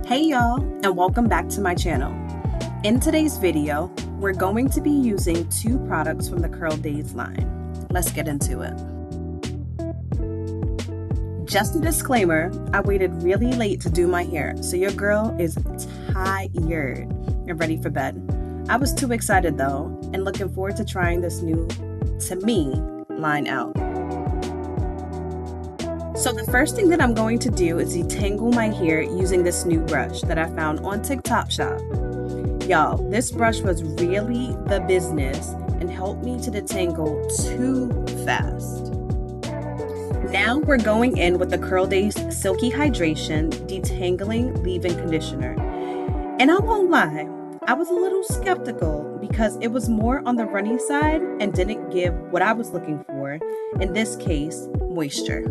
Hey y'all, and welcome back to my channel. In today's video, we're going to be using two products from the Curldaze line. Let's get into it. Just a disclaimer, I waited really late to do my hair, so your girl is tired and ready for bed. I was too excited though, and looking forward to trying this new, to me, line out. So the first thing that I'm going to do is detangle my hair using this new brush that I found on TikTok Shop. Y'all, this brush was really the business and helped me to detangle too fast. Now we're going in with the Curldaze Silky Hydration Detangling Leave-In Conditioner. And I won't lie, I was a little skeptical because it was more on the runny side and didn't give what I was looking for, in this case, moisture.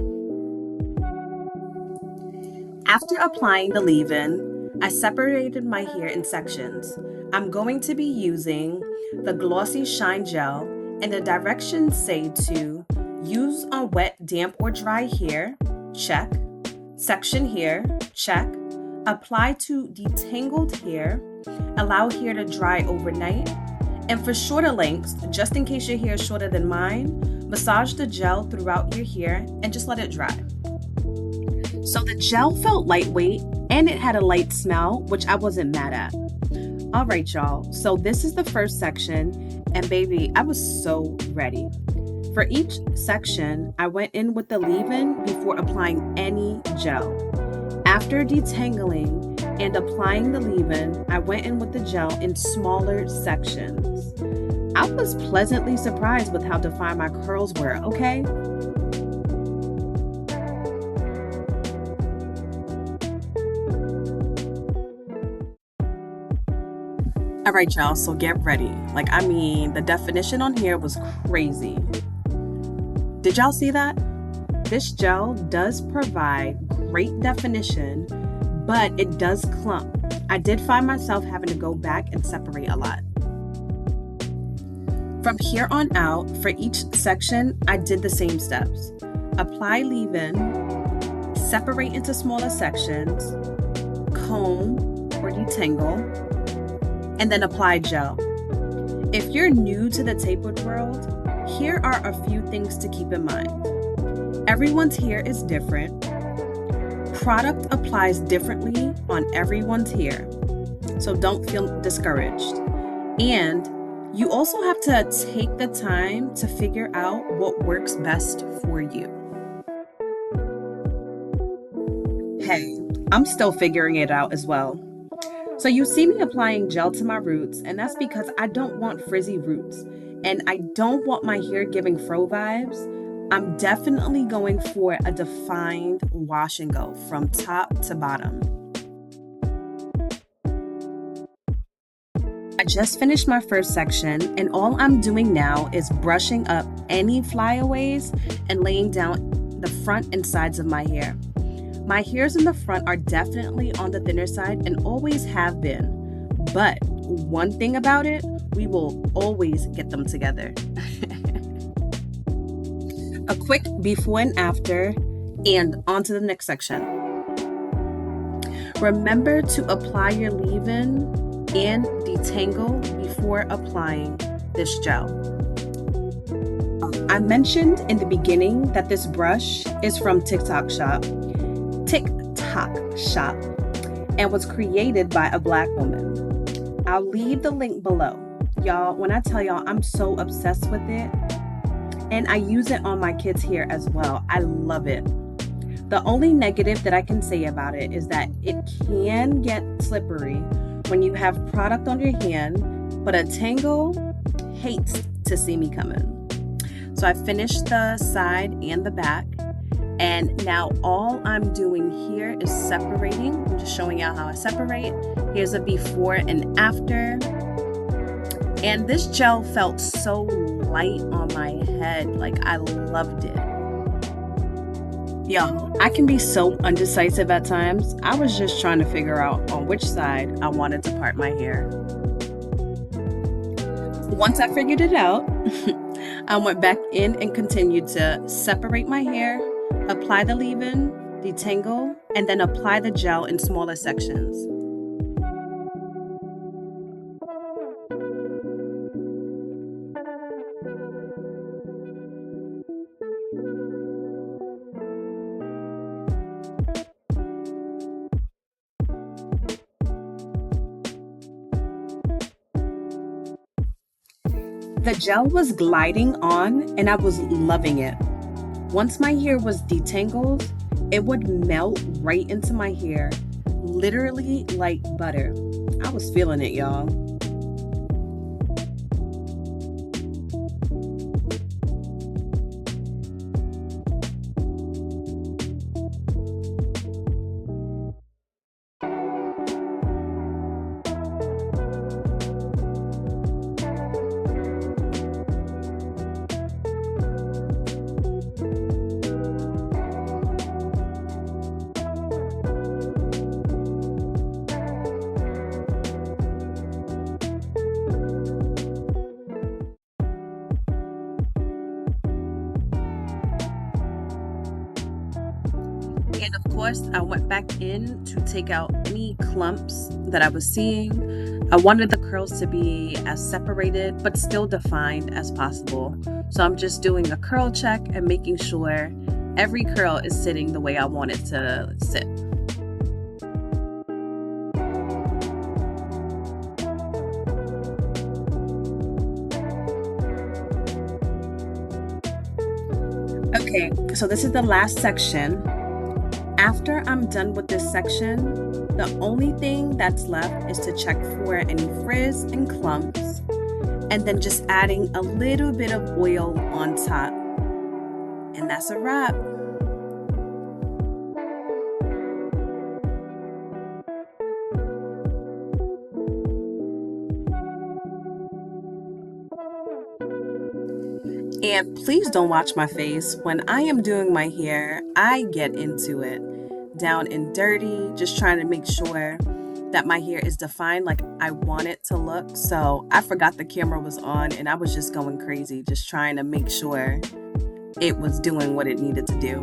After applying the leave-in, I separated my hair in sections. I'm going to be using the Glossy Shine Gel, and the directions say to use on wet, damp, or dry hair, check. Section hair, check. Apply to detangled hair. Allow hair to dry overnight. And for shorter lengths, just in case your hair is shorter than mine, massage the gel throughout your hair and just let it dry. So the gel felt lightweight and it had a light smell, which I wasn't mad at. All right, y'all. So this is the first section, and baby, I was so ready. For each section, I went in with the leave-in before applying any gel. After detangling and applying the leave-in, I went in with the gel in smaller sections. I was pleasantly surprised with how defined my curls were, okay? All right, y'all, so get ready. The definition on here was crazy. Did y'all see that? This gel does provide great definition, but it does clump. I did find myself having to go back and separate a lot. From here on out, for each section, I did the same steps. Apply leave-in, separate into smaller sections, comb or detangle, and then apply gel. If you're new to the tapered world, here are a few things to keep in mind. Everyone's hair is different. Product applies differently on everyone's hair, so don't feel discouraged. And you also have to take the time to figure out what works best for you. Hey, I'm still figuring it out as well. So you see me applying gel to my roots, and that's because I don't want frizzy roots, and I don't want my hair giving fro vibes. I'm definitely going for a defined wash and go from top to bottom. I just finished my first section, and all I'm doing now is brushing up any flyaways and laying down the front and sides of my hair. My hairs in the front are definitely on the thinner side and always have been. But one thing about it, we will always get them together. A quick before and after, and on to the next section. Remember to apply your leave-in and detangle before applying this gel. I mentioned in the beginning that this brush is from TikTok Shop, and was created by a Black woman. I'll leave the link below. Y'all, when I tell y'all I'm so obsessed with it, and I use it on my kids' hair as well. I love it. The only negative that I can say about it is that it can get slippery when you have product on your hand, but a tangle hates to see me coming. So I finished the side and the back. And now all I'm doing here is separating. I'm just showing y'all how I separate. Here's a before and after. And this gel felt so light on my head. I loved it. Y'all, I can be so undecisive at times. I was just trying to figure out on which side I wanted to part my hair. Once I figured it out, I went back in and continued to separate my hair, apply the leave-in, detangle, and then apply the gel in smaller sections. The gel was gliding on and I was loving it. Once my hair was detangled, it would melt right into my hair, literally like butter. I was feeling it, y'all. And of course, I went back in to take out any clumps that I was seeing. I wanted the curls to be as separated but still defined as possible. So I'm just doing a curl check and making sure every curl is sitting the way I want it to sit. Okay, so this is the last section. After I'm done with this section, the only thing that's left is to check for any frizz and clumps, and then just adding a little bit of oil on top. And that's a wrap. And please don't watch my face. When I am doing my hair, I get into it. Down and dirty, just trying to make sure that my hair is defined like I want it to look. So I forgot the camera was on and I was just going crazy, just trying to make sure it was doing what it needed to do.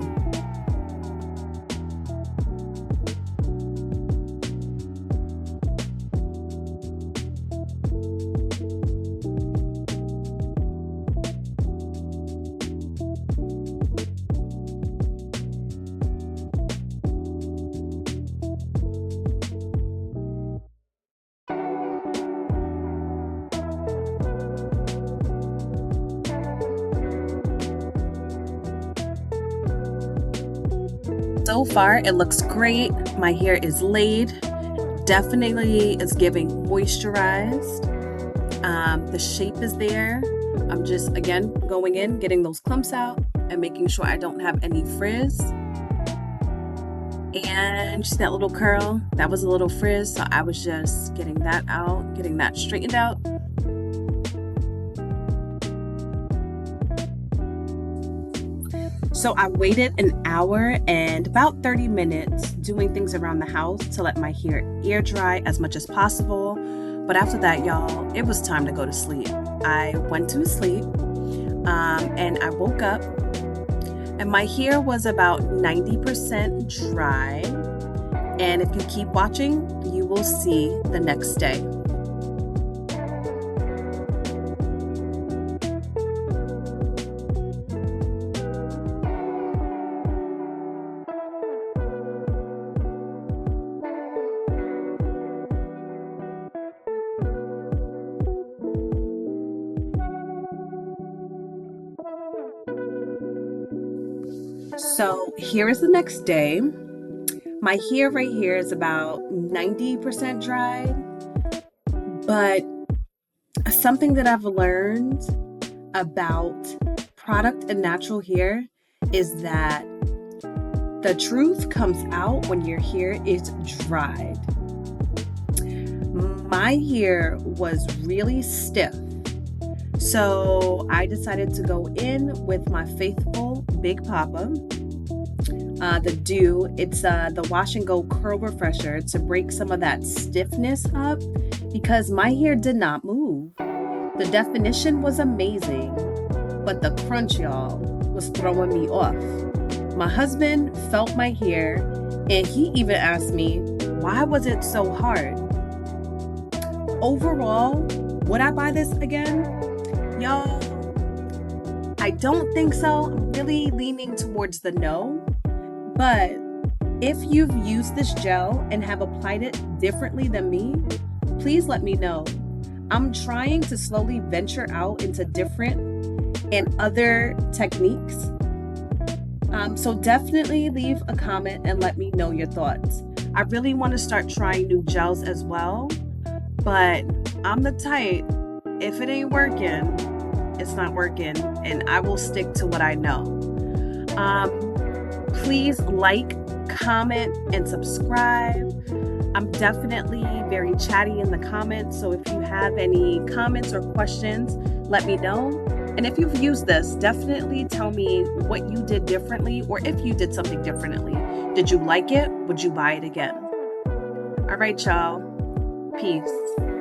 So far, it looks great. My hair is laid. Definitely is giving moisturized. The shape is there. I'm just, again, going in, getting those clumps out and making sure I don't have any frizz. And just that little curl, that was a little frizz. So I was just getting that out, getting that straightened out. So I waited an hour and about 30 minutes doing things around the house to let my hair air dry as much as possible. But after that, y'all, it was time to go to sleep. I went to sleep and I woke up and my hair was about 90% dry. And if you keep watching, you will see the next day. So here is the next day. My hair right here is about 90% dried, but something that I've learned about product and natural hair is that the truth comes out when your hair is dried. My hair was really stiff, so I decided to go in with my faithful Big Papa. The Dew, it's the Wash and Go Curl Refresher to break some of that stiffness up because my hair did not move. The definition was amazing, but the crunch, y'all, was throwing me off. My husband felt my hair and he even asked me, why was it so hard? Overall, would I buy this again? Y'all, I don't think so. I'm really leaning towards the no. But if you've used this gel and have applied it differently than me, please let me know. I'm trying to slowly venture out into different and other techniques. So definitely leave a comment and let me know your thoughts. I really want to start trying new gels as well, but I'm the type, if it ain't working, it's not working, and I will stick to what I know. Please like, comment, and subscribe. I'm definitely very chatty in the comments, so if you have any comments or questions, let me know. And if you've used this, definitely tell me what you did differently, or if you did something differently. Did you like it? Would you buy it again? All right, y'all. Peace.